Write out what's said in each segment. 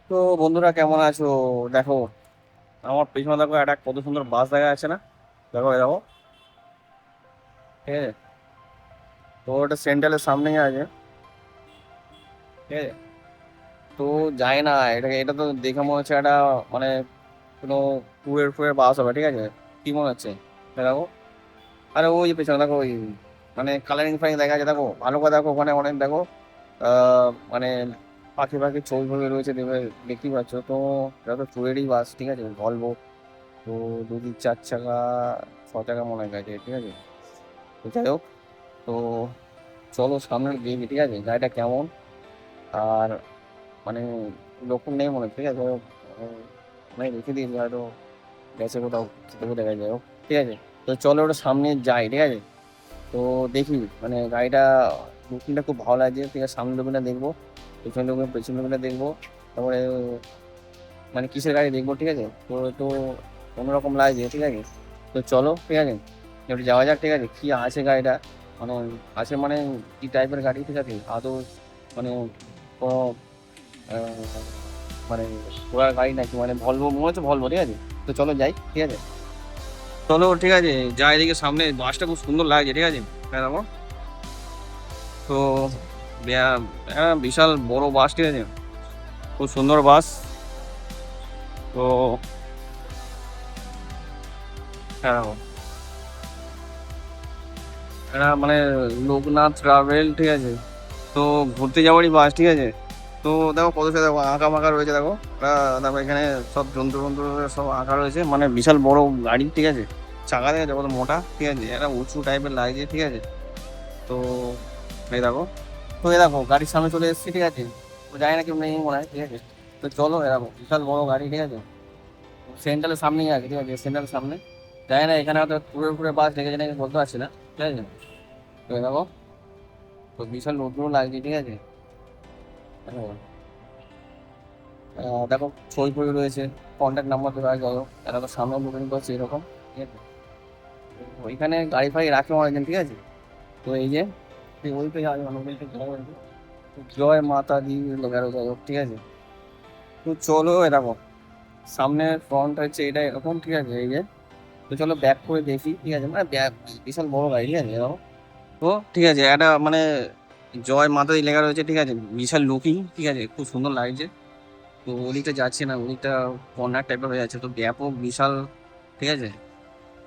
তো বন্ধুরা কেমন আছো? দেখো, আমার পেছনে দেখো একটা কত সুন্দর বাস দেখা যাচ্ছে না? দেখো এই দেখো, ঠিক আছে। তো ওটা সেন্ট্রালের সামনেই আছে, ঠিক আছে। তো যাই না, এটা তো দেখে মনে হচ্ছে একটা মানে কোনো ট্যুরের বাস হবে, ঠিক আছে। কি মনে হচ্ছে? এই দেখো, আরে ওই যে পেছনে দেখো, ওই মানে কালারিং ফারিং দেখা যাচ্ছে, দেখো ভালো করে দেখো, ওখানে অনেক দেখো মানে পাখি পাখি ছবি ফবি রয়েছে, দেবে দেখতেই পাচ্ছ তো। এটা তো ট্যুরেরই বাস, ঠিক আছে, ভলভো। তো দুই চার চাকা, ছ চাকা মনে হয় গাড়ি, ঠিক আছে। তো যাই হোক, তো চলো সামনের দিকে, ঠিক আছে, গাড়িটা কেমন আর মানে লোকজন নেই মনে হয়, ঠিক আছে। মানে রেখে দিয়েছি হয়তো, গেছে কোথাও খেতে কোথায় গেছে, যাই হোক, ঠিক আছে। তো চলো ওটা সামনে যাই, ঠিক আছে। তো দেখি মানে গাড়িটা লুকিংটা খুব ভালো লাগছে, ঠিক আছে। সামনের লুকিংটা দেখবো, পেছন লুকিংটা দেখবো, তারপরে মানে কিসের গাড়ি দেখবো, ঠিক আছে। তো একটু অন্যরকম লাগছে, ঠিক আছে। তো চলো, ঠিক আছে, একটু যাওয়া যাক, ঠিক আছে। কি আছে গাড়িটা, মানে আছে মানে কি টাইপের গাড়ি, ঠিক আছে, আদৌ মানে কোনো আহ, মানে ঘোড়ার গাড়ি নাকি, মানে ভলভো মনে হচ্ছে, ভলভো, ঠিক আছে। তো চলো যাই, ঠিক আছে। চলো, ঠিক আছে, যাই, এদিকে সামনে বাসটা খুব সুন্দর লাগছে, ঠিক আছে। হ্যাঁ দেখো, তো বিশাল বড় বাস, ঠিক আছে, খুব সুন্দর বাস। তো হ্যাঁ দেখো, এটা মানে লোকনাথ ট্রাভেল, ঠিক আছে। তো ঘুরতে যাওয়ারই বাস, ঠিক আছে। তো দেখো কত সে দেখো আঁকা মাঁকা রয়েছে, দেখো দেখো এখানে সব যন্ত্র যন্ত্র সব আঁকা রয়েছে, মানে বিশাল বড় গাড়ি, ঠিক আছে। চাকা দেখে কত মোটা, ঠিক আছে, একটা উঁচু টাইপের লাগছে, ঠিক আছে। তো এই দেখো, তো এই দেখো গাড়ির সামনে চলে এসেছি, ঠিক আছে। তো জানি না কেউ নেই মনে হয়, ঠিক আছে। তো চলো, এরকম বিশাল বড় গাড়ি, ঠিক আছে, সেন্ট্রালের সামনেই আছে, ঠিক আছে, সেন্ট্রালের সামনে। জানি না এখানে হয়তো ট্যুরে ট্যুরে বাস দেখেছে নাকি বলতে পারছি না, ঠিক আছে। তো এই দেখো, তো বিশাল নতুন লাগছে, ঠিক আছে। হ্যাঁ, দেখো ছবি ফবি রয়েছে, কন্ট্যাক্ট নাম্বার দেওয়া আছে, যাই হোক, এটা তো সামনে বুকিং করছে এরকম, ঠিক আছে। তো ওইখানে গাড়ি ফাড়ি রাখে অনেকজন, ঠিক আছে। তো এই যে ওই তো যাবে মানুষ বলতে জয় মাতা দি লোকেরও, যাই হোক, ঠিক আছে। তো চলো এরকম, সামনে ফ্রন্ট হচ্ছে এটা এরকম, ঠিক আছে, এই যে। তো চলো ব্যাক করে দেখি, ঠিক আছে, মানে বিশাল বড় গাড়ি, ঠিক আছে, এরকম। তো ঠিক আছে, একটা মানে জয় মাতা দি লেখা রয়েছে, ঠিক আছে, বিশাল লুকিং, ঠিক আছে, খুব সুন্দর লাগছে। তো ওদিকটা যাচ্ছে না, ওদিকটা কর্নার টাইপের হয়ে যাচ্ছে, তো ব্যাপক বিশাল, ঠিক আছে,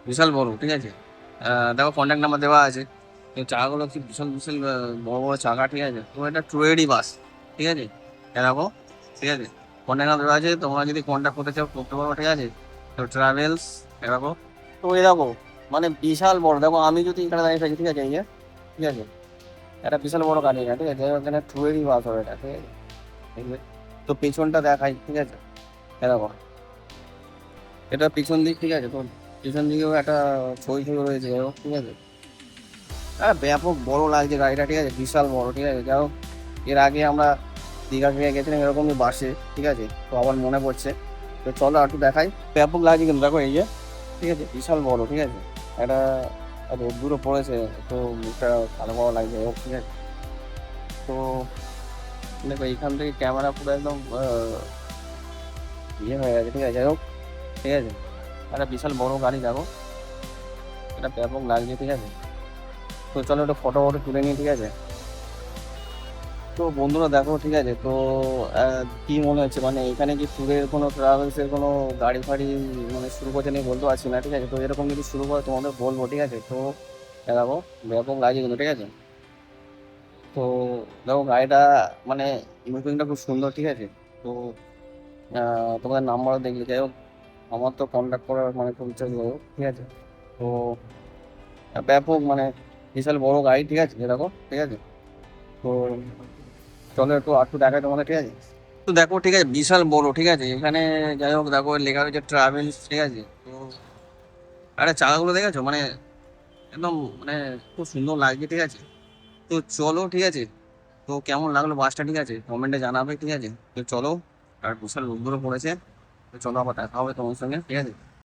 বিশাল বড়, ঠিক আছে। দেখো কন্ট্যাক্ট নাম্বার দেওয়া আছে। তো চাকাগুলো কি বিশাল বিশাল বড় বড় চাকা, ঠিক আছে। তো এটা ট্রুয়েরই বাস, ঠিক আছে। দেখো, ঠিক আছে, কন্ট্যাক্ট নাম্বার দেওয়া আছে, তোমরা যদি কন্ট্যাক্ট করতে চাও করতে পারো, ঠিক আছে। তো ট্রাভেলস, দেখো। তো এই দেখো, মানে বিশাল বড়, দেখো আমি যদি এখানে দাঁড়িয়ে থাকি, ঠিক আছে, এই যে, ঠিক আছে, একটা বিশাল বড় গাড়ি, এটা ঠিক আছে, এখানে ট্রুয়েরই বাস হবে এটা, ঠিক আছে। এই যে, তো পেছনটা দেখাই, ঠিক আছে, দেখো, এটা পিছন দিক, ঠিক আছে। তো পিছন দিকেও একটা ছবি ছবি রয়েছে, যাই হোক, ঠিক আছে। ব্যাপক বড় লাগছে গাড়িটা, ঠিক আছে, বিশাল বড়, ঠিক আছে। যাই হোক, এর আগে আমরা দীঘা ফিরে গেছিলাম এরকমই বাসে, ঠিক আছে। তো আবার মনে পড়ছে, তো চলো আর একটু দেখাই। ব্যাপক লাগছে কিন্তু, দেখো এই যে, ঠিক আছে, বিশাল বড়, ঠিক আছে। একটা রোদ্দুরও পড়েছে, তো মুখটা ভালো ভালো লাগছে, যাই হোক, ঠিক আছে। তো দেখো এইখান থেকে ক্যামেরা পুরো একদম ইয়ে হয়ে গেছে, ঠিক আছে, যাই হোক, ঠিক আছে। একটা বিশাল বড় গাড়ি, দেখো এটা ব্যাপক লাগছে, ঠিক আছে। তো চলো একটা ফটো ফটো তুলে নিই, ঠিক আছে। তো বন্ধুরা দেখো, ঠিক আছে, তো কি মনে হচ্ছে, মানে এখানে কি ট্যুরের কোনো ট্রাভেলসের কোনো গাড়ি ফাড়ি মানে শুরু করতে নেই বলতে পারছি না, ঠিক আছে। তো এরকম যদি শুরু করে তোমাদের বলবো, ঠিক আছে। তো দেখো ব্যাপক লাগছে কিন্তু, ঠিক আছে। তো দেখো গাড়িটা মানে বুকিংটা খুব সুন্দর, ঠিক আছে। তো তোমাদের নাম্বারও দেখলে, যাই হোক, আমার তো কন্ট্যাক্ট করার মানে খুব ইচ্ছা ছিল, ঠিক আছে। তো ব্যাপক মানে বিশাল বড় গাড়ি, ঠিক আছে, দেখো, ঠিক আছে। তো চলো একটু দেখাই তোমাদের, ঠিক আছে। তো দেখো, ঠিক আছে, বিশাল বড়, ঠিক আছে, এখানে যাই হোক দেখো লেখা রয়েছে ট্রাভেলস, ঠিক আছে। তো আরে চাকাগুলো দেখেছো, মানে একদম মানে খুব সুন্দর লাগছে, ঠিক আছে। তো চলো, ঠিক আছে, তো কেমন লাগলো বাসটা, ঠিক আছে, কমেন্টে জানাবে, ঠিক আছে। তো চলো, আর বিশাল রোদ্দুরও পড়েছে। তো চলো আবার দেখা হবে তোমার সঙ্গে, ঠিক আছে।